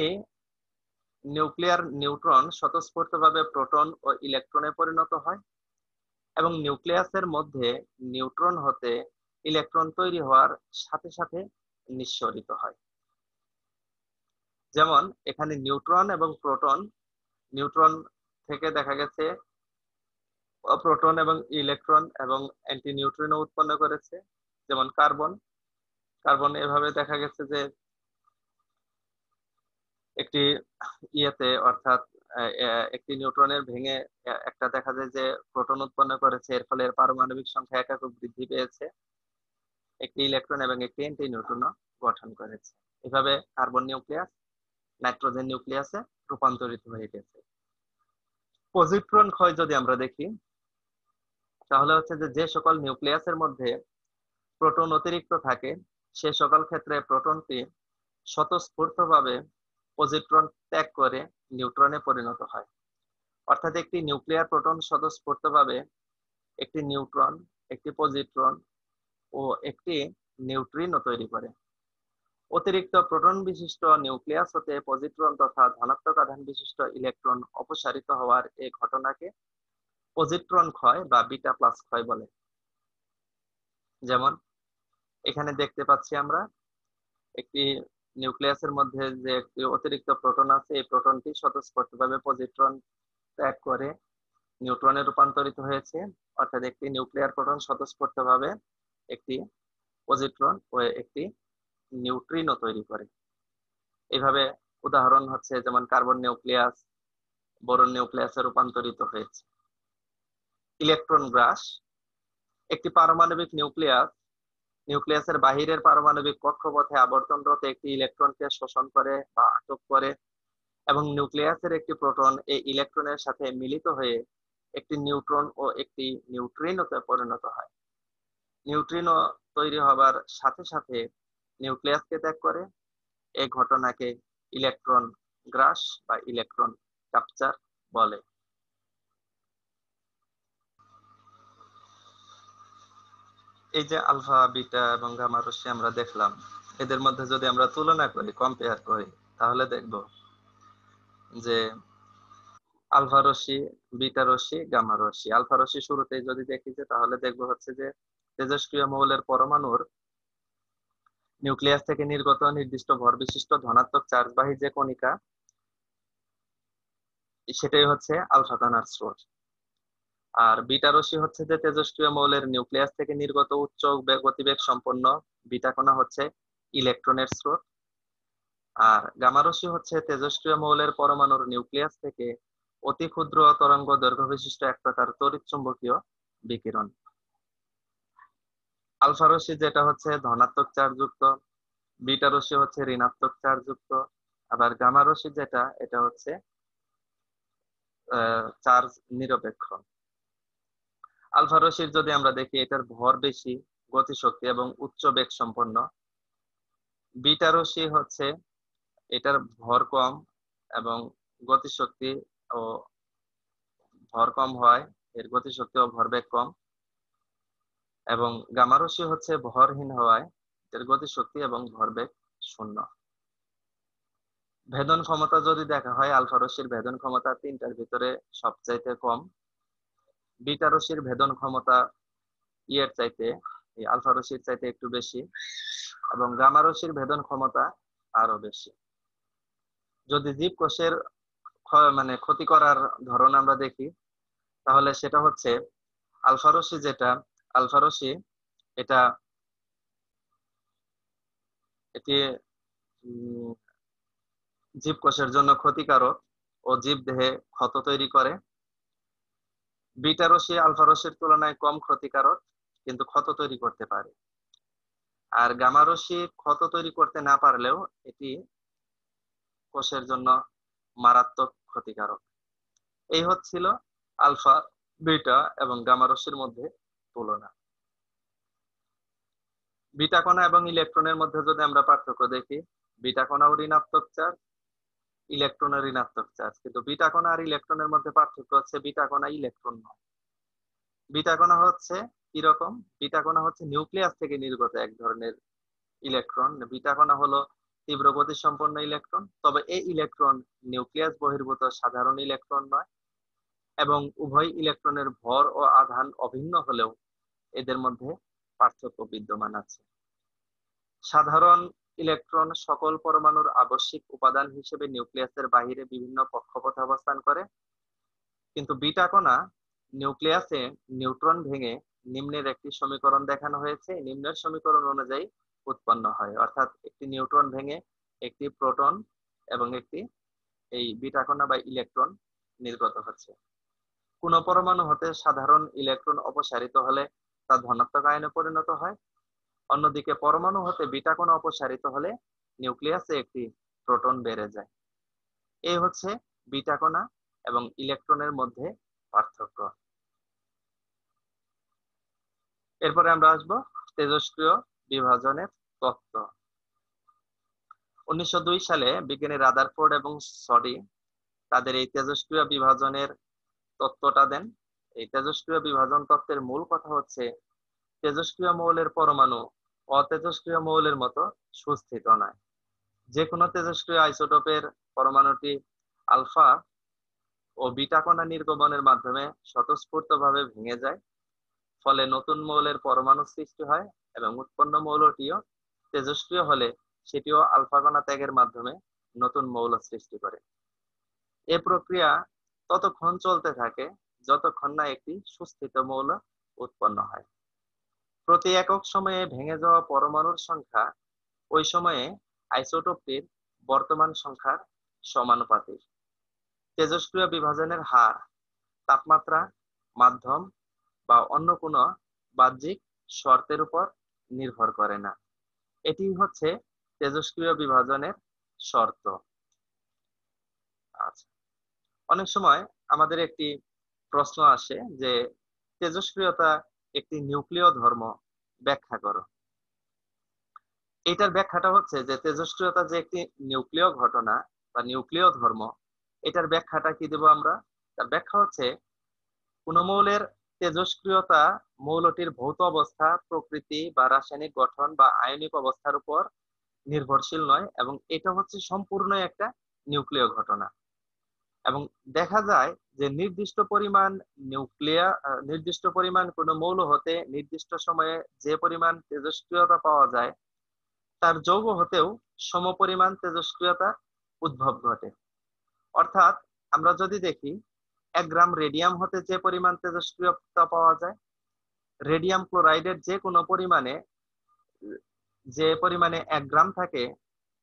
নিউক্লিয়ার নিউট্রন স্বতঃস্ফূর্তভাবে প্রোটন ও ইলেকট্রনে পরিণত হয় এবং নিউক্লিয়াসের মধ্যে নিউট্রন হতে ইলেকট্রন তৈরি হওয়ার সাথে সাথে নিঃসরিত হয়। যেমন এখানে নিউট্রন এবং প্রোটন, নিউট্রন থেকে দেখা গেছে প্রোটন এবং ইলেকট্রন এবং অ্যান্টি নিউট্রিনো উৎপন্ন করেছে। যেমন কার্বন, কার্বন এভাবে দেখা গেছে যে একটি ইয়েতে অর্থাৎ একটি নিউট্রনের ভেঙে একটা দেখা যায় যে প্রোটন উৎপন্ন করেছে, এর ফলে এর পারমাণবিক সংখ্যা একাধিক বৃদ্ধি পেয়েছে, একটি ইলেকট্রন এবং একটি অ্যান্টি নিউট্রিনো গঠন করেছে। এভাবে কার্বন নিউক্লিয়াস নাইট্রোজেন নিউক্লিয়াসে রূপান্তরিত হয়ে গেছে। পজিট্রন ক্ষয় যদি আমরা দেখি তাহলে হচ্ছে যে সকল নিউক্লিয়াসের মধ্যে প্রোটন অতিরিক্ত থাকে সে সকল ক্ষেত্রে প্রোটনটি স্বতঃস্ফূর্তভাবে পজিট্রন ত্যাগ করে নিউট্রনে পরিণত হয়। অর্থাৎ একটি নিউক্লিয়ার প্রোটন স্বতঃস্ফূর্তভাবে একটি নিউট্রন, একটি পজিট্রন ও একটি নিউট্রিনো তৈরি করে। অতিরিক্ত প্রোটন বিশিষ্ট নিউক্লিয়াস হতে পজিট্রন তথা ধনাত্মক আধান বিশিষ্ট ইলেকট্রন অপসারিত হওয়ার এই ঘটনাকে পজিট্রন ক্ষয় বা বিটা প্লাস ক্ষয় বলে। যেমন এখানে দেখতে পাচ্ছি আমরা একটি নিউক্লিয়াসের মধ্যে যে একটি অতিরিক্ত প্রোটন আছে, এই প্রোটনটি স্বতঃস্ফূর্তভাবে পজিট্রন ত্যাগ করে নিউট্রনে রূপান্তরিত হয়েছে। অর্থাৎ একটি নিউক্লিয়ার প্রোটন স্বতঃস্ফূর্তভাবে একটি পজিট্রন ও একটি নিউট্রিনো তৈরি করে। এইভাবে উদাহরণ হচ্ছে যেমন কার্বন নিউক্লিয়াস বোরন নিউক্লিয়াসে রূপান্তরিত হয়েছে। ইলেকট্রন গ্রাস, একটি পারমাণবিক নিউক্লিয়াসের বাহিরের পারমাণবিক কক্ষপথে আবর্তনরত একটি ইলেকট্রনকে শোষণ করে বা আটক করে এবং নিউক্লিয়াসের একটি প্রোটন এই ইলেকট্রনের সাথে মিলিত হয়ে একটি নিউট্রন ও একটি নিউট্রিনোতে পরিণত হয়। নিউট্রিনো তৈরি হবার সাথে সাথে নিউক্লিয়াসকে ত্যাগ করে। এই ঘটনাকে ইলেকট্রন গ্রাস বা ইলেকট্রন ক্যাপচার বলে। এই যে আলফা, বিটা এবং গামা রশ্মি আমরা দেখলাম, এদের মধ্যে যদি আমরা তুলনা করি, কম্পেয়ার করি, তাহলে দেখব যে আলফা রশ্মি, বিটা রশ্মি, গামা রশ্মি। আলফা রশ্মি শুরুতে যদি দেখি যে তাহলে দেখবো হচ্ছে যে তেজস্ক্রিয় মৌলের পরমাণুর নিউক্লিয়াস থেকে নির্গত নির্দিষ্ট ভর বিশিষ্ট ধনাত্মক চার্জবাহী যে কণিকা, সেটাই হচ্ছে আলফা কণার স্রোত। আর বিটা রশ্মি হচ্ছে যে তেজস্ক্রিয় মৌলের নিউক্লিয়াস থেকে নির্গত উচ্চ গতিবেগ সম্পন্ন বিটা কণা হচ্ছে ইলেকট্রনের স্রোত। আর গামা রশ্মি হচ্ছে তেজস্ক্রিয় মৌলের পরমাণুর নিউক্লিয়াস থেকে অতি ক্ষুদ্র তরঙ্গ দৈর্ঘ্য বিশিষ্ট এক প্রকার তড়িৎ চুম্বকীয় বিকিরণ। আলফা রশ্মি যেটা হচ্ছে ধনাত্মক চার্জযুক্ত, বিটা রশ্মি হচ্ছে ঋণাত্মক চার্জযুক্ত, আবার গামা রশ্মি যেটা, এটা হচ্ছে চার্জ নিরপেক্ষ। আলফা রশ্মির যদি আমরা দেখি, এটার ভর বেশি, গতিশক্তি এবং উচ্চ বেগ সম্পন্ন। বিটা রশ্মি হচ্ছে এটার ভর কম এবং গতিশক্তি ও ভর কম হয়, এর গতিশক্তি ও ভরবেগ কম। এবং গামা রশ্মি হচ্ছে ভরহীন হওয়ায় এর গতিশক্তি এবং ভরবেগ শূন্য। ভেদন ক্ষমতা যদি দেখা হয়, আলফা রশ্মির ভেদন ক্ষমতা তিনটার ভিতরে সবচাইতে কম। বিটা রশ্মির ভেদন ক্ষমতা এর চাইতে, এই আলফা রশ্মির চাইতে একটু বেশি, এবং গামা রশ্মির ভেদন ক্ষমতা আরো বেশি। যদি জীবকোষের মানে ক্ষতি করার ধরন আমরা দেখি, তাহলে সেটা হচ্ছে আলফা রশ্মি আলফা রশ্মি এটা এটি জীবকোষের জন্য ক্ষতিকারক ও জীবদেহে ক্ষত তৈরি করে। বিটা রশ্মি আলফা রশ্মির তুলনায় কম ক্ষতিকারক, কিন্তু ক্ষত তৈরি করতে পারে। আর গামা রশ্মি ক্ষত তৈরি করতে না পারলেও এটি কোষের জন্য মারাত্মক ক্ষতিকারক। এই হচ্ছিল আলফা, বিটা এবং গামা রশ্মির মধ্যে তুলনা। বিটা কণা এবং ইলেকট্রনের মধ্যে যদি আমরা পার্থক্য দেখি, বিটা কণাও ঋণাত্মক চার্জ, ইলেকট্রনের ঋণাত্মক চার্জ, কিন্তু বিটা কণা আর ইলেকট্রনের মধ্যে পার্থক্য হচ্ছে বিটা কণা ইলেকট্রন নয়। বিটা কণা হচ্ছে কিরকম? বিটা কণা হচ্ছে নিউক্লিয়াস থেকে নির্গত এক ধরনের ইলেকট্রন। বিটা কণা হলো তীব্র গতি সম্পন্ন ইলেকট্রন, তবে এই ইলেকট্রন নিউক্লিয়াস বহির্ভূত সাধারণ ইলেকট্রন নয়, এবং উভয় ইলেকট্রনের ভর ও আধান অভিন্ন হলেও এদের মধ্যে পার্থক্য বিদ্যমান আছে। সাধারণ ইলেকট্রন সকল পরমাণুর আবশ্যিক উপাদান হিসেবে নিউক্লিয়াসের বাহিরে বিভিন্ন কক্ষপথে অবস্থান করে, কিন্তু বিটা কণা নিউক্লিয়াসে নিউট্রন ভেঙে নিম্নের একটি সমীকরণ দেখানো হয়েছে, নিম্নের সমীকরণ অনুযায়ী উৎপন্ন হয়। অর্থাৎ একটি নিউট্রন ভেঙে একটি প্রোটন এবং একটি এই বিটা কণা বা ইলেকট্রন নির্গত হচ্ছে। কোন পরমাণু হতে সাধারণ ইলেকট্রন অপসারিত হলে তা ধনাত্মক আয়নে পরিণত হয়। অন্যদিকে পরমাণু হতে বিটা কণা অপসারিত হলে নিউক্লিয়াসে একটি প্রোটন বেড়ে যায়। এই হচ্ছে বিটা কণা এবং ইলেকট্রনের মধ্যে পার্থক্য। এরপরে আমরা আসবো তেজস্ক্রিয় বিভাজনের তত্ত্ব। 1902 সালে বিজ্ঞানী রাদারফোর্ড এবং সডি তাদের এই তেজস্ক্রিয় বিভাজনের তত্ত্বটা দেন। এই তেজস্ক্রিয় বিভাজন তত্ত্বের মূল কথা হচ্ছে তেজস্ক্রিয় মৌলের পরমাণু অতেজস্ক্রিয় মৌলের মতো সুস্থিত নয়। যে কোনো তেজস্ক্রিয় আইসোটোপের পরমাণুটি আলফা ও বিটা কণা নির্গমনের মাধ্যমে স্বতঃস্ফূর্তভাবে ভেঙে যায়, ফলে নতুন মৌলের পরমাণু সৃষ্টি হয়, এবং উৎপন্ন মৌলটিও তেজস্ক্রিয় হলে সেটিও আলফা কণা ত্যাগের মাধ্যমে নতুন মৌল সৃষ্টি করে। এ প্রক্রিয়া ততক্ষণ চলতে থাকে যতক্ষণ না একটি সুস্থিত মৌল উৎপন্ন হয়। প্রতি একক সময়ে ভেঙে যাওয়া পরমাণুর সংখ্যা ওই সময়ে আইসোটোপটির বর্তমান সংখ্যার সমানুপাতিক। তেজস্ক্রিয় বিভাজনের হার তাপমাত্রা, মাধ্যম বা অন্য কোনো বাহ্যিক শর্তের উপর নির্ভর করে না। এটি হচ্ছে তেজস্ক্রিয় বিভাজনের শর্ত। আচ্ছা, অনেক সময় আমাদের একটি প্রশ্ন আসে যে তেজস্ক্রিয়তা একটি নিউক্লিয় ধর্ম, ব্যাখ্যা করো। এটার ব্যাখ্যাটা হচ্ছে যে তেজস্ক্রিয়তা যে একটি নিউক্লিয় ঘটনা বা নিউক্লিয় ধর্ম, এটার ব্যাখ্যাটা কি দেব আমরা? তার ব্যাখ্যা হচ্ছে কোন মৌলের তেজস্ক্রিয়তা মৌলটির ভৌত অবস্থা, প্রকৃতি বা রাসায়নিক গঠন বা আয়নিক অবস্থার উপর নির্ভরশীল নয়, এবং এটা হচ্ছে সম্পূর্ণ একটা নিউক্লিয় ঘটনা। এবং দেখা যায় যে নির্দিষ্ট পরিমাণ কোনো মৌল হতে নির্দিষ্ট সময়ে যে পরিমাণ তেজস্ক্রিয়তা পাওয়া যায়, তার যৌগ হতেও সমপরিমাণ তেজস্ক্রিয়তার উদ্ভব ঘটে। অর্থাৎ আমরা যদি দেখি 1 গ্রাম রেডিয়াম হতে যে পরিমাণ তেজস্ক্রিয়তা পাওয়া যায়, রেডিয়াম ক্লোরাইডের যে পরিমাণে 1 গ্রাম থাকে,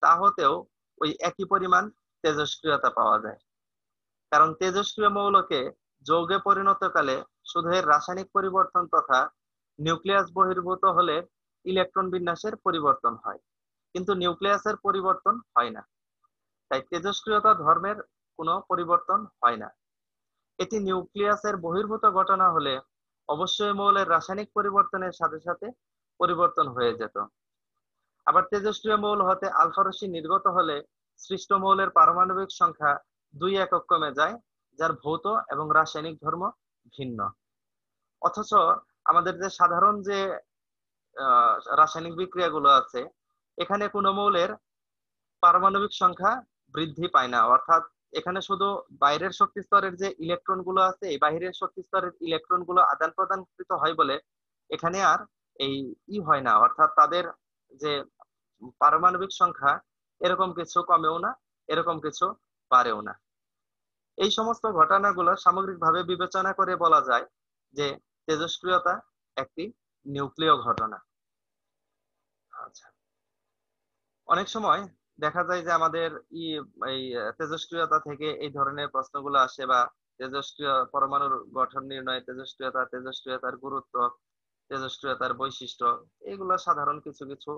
তা হতেও ওই একই পরিমাণ তেজস্ক্রিয়তা পাওয়া যায়। কারণ তেজস্ক্রিয় মৌলকে যৌগে পরিণতকালে শুধু এর রাসায়নিক পরিবর্তন তথা নিউক্লিয়াস বহির্ভূত হলে ইলেকট্রন বিন্যাসের পরিবর্তন হয়, কিন্তু নিউক্লিয়াসের পরিবর্তন হয় না। তাই তেজস্ক্রিয়তা ধর্মের কোনো পরিবর্তন হয় না। এটি নিউক্লিয়াসের বহির্ভূত ঘটনা হলে অবশ্যই মৌলের রাসায়নিক পরিবর্তনের সাথে সাথে পরিবর্তন হয়ে যেত। আবার তেজস্ক্রিয় মৌল হতে আলফা রশ্মি নির্গত হলে সৃষ্ট মৌলের পারমাণবিক সংখ্যা 2 একক কমে যায়, যার ভৌত এবং রাসায়নিক ধর্ম ভিন্ন। অথচ আমাদের যে সাধারণ যে রাসায়নিক বিক্রিয়াগুলো আছে, এখানে কোনো মৌলের পারমাণবিক সংখ্যা বৃদ্ধি পায় না। অর্থাৎ এখানে শুধু বাইরের শক্তি স্তরের যে ইলেকট্রন গুলো আছে, এই বাইরের শক্তি স্তরের ইলেকট্রন গুলো আদান প্রদানকৃত হয় বলে এখানে আর এই হয় না। অর্থাৎ তাদের যে পারমাণবিক সংখ্যা এরকম কিছু কমেও না, এরকম কিছু বাড়েও না। এই সমস্ত ঘটনাগুলো সামগ্রিকভাবে বিবেচনা করে বলা যায় যে তেজস্ক্রিয়তা একটি নিউক্লিয় ঘটনা। আচ্ছা, অনেক সময় দেখা যায় যে আমাদের এই তেজস্ক্রিয়তা থেকে এই ধরনের প্রশ্নগুলো আসে, বা তেজস্ক্রিয় পরমাণুর গঠন নির্ণয়, তেজস্ক্রিয়তা, তেজস্ক্রিয়তার গুরুত্ব, তেজস্ক্রিয়তার বৈশিষ্ট্য, এগুলো সাধারণ কিছু কিছু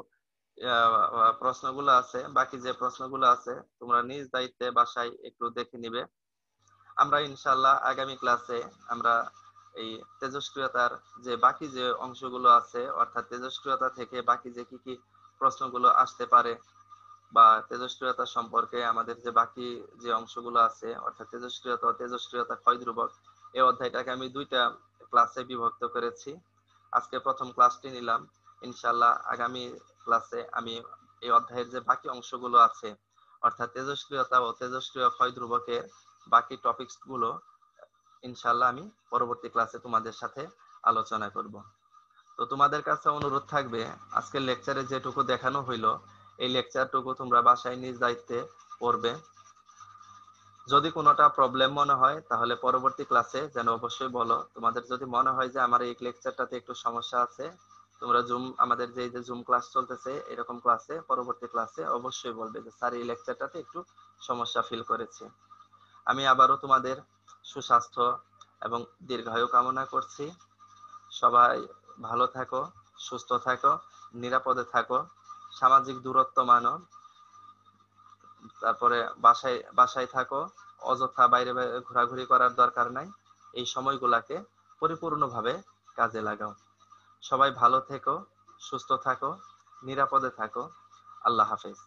প্রশ্নগুলো আছে। বাকি যে প্রশ্নগুলো আছে তোমরা নিজ দায়িত্বে বাসায় একটু দেখে নিবে। আমরা ইনশাল্লাহ আগামী ক্লাসে আমরা এই তেজস্ক্রিয়তার যে বাকি যে অংশগুলো আছে, অর্থাৎ তেজস্ক্রিয়তা থেকে বাকি যে কি কি প্রশ্নগুলো আসতে পারে, বা তেজস্ক্রিয়তা সম্পর্কে আমাদের যে বাকি যে অংশগুলো আছে, অর্থাৎ তেজস্ক্রিয়তা ও তেজস্ক্রিয়তা ক্ষয় ধ্রুবক, এই অধ্যায়টাকে আমি দুইটা ক্লাসে বিভক্ত করেছি। আজকে প্রথম ক্লাসটি নিলাম। ইনশাল্লাহ আগামী ক্লাসে আমি এই অধ্যায়ের যে বাকি অংশগুলো আছে, অর্থাৎ তেজস্ক্রিয়তা ও তেজস্ক্রিয় ক্ষয় ধ্রুবকের বাকি টপিকস গুলো ইনশাল্লাহ আমি পরবর্তী ক্লাসে তোমাদের সাথে আলোচনা করব। তো তোমাদের কাছে অনুরোধ থাকবে, আজকের লেকচারে যেটুকু দেখানো হইলো এই লেকচারটুকু তোমরা বাসায় নিজ দায়িত্বে পড়বে। যদি কোনোটা প্রবলেম মনে হয় তাহলে পরবর্তী ক্লাসে যেন অবশ্যই বলো। তোমাদের যদি মনে হয় যে আমার এই লেকচারটাতে একটু সমস্যা আছে, তোমরা আমাদের যে জুম ক্লাস চলতেছে এরকম ক্লাসে, পরবর্তী ক্লাসে অবশ্যই বলবে যে স্যার এই লেকচারটাতে একটু সমস্যা ফিল করেছি। আমি আবারও তোমাদের সুস্বাস্থ্য এবং দীর্ঘায়ু কামনা করছি। সবাই ভালো থাকো, সুস্থ থাকো, নিরাপদে থাকো, সামাজিক দূরত্ব মানো, তারপরে বাসায় বাসায় থাকো, অযথা বাইরে ঘোরাঘুরি করার দরকার নাই। এই সময়গুলাকে পরিপূর্ণভাবে কাজে লাগাও। সবাই ভালো থেকো, সুস্থ থাকো, নিরাপদে থাকো। আল্লাহ হাফেজ।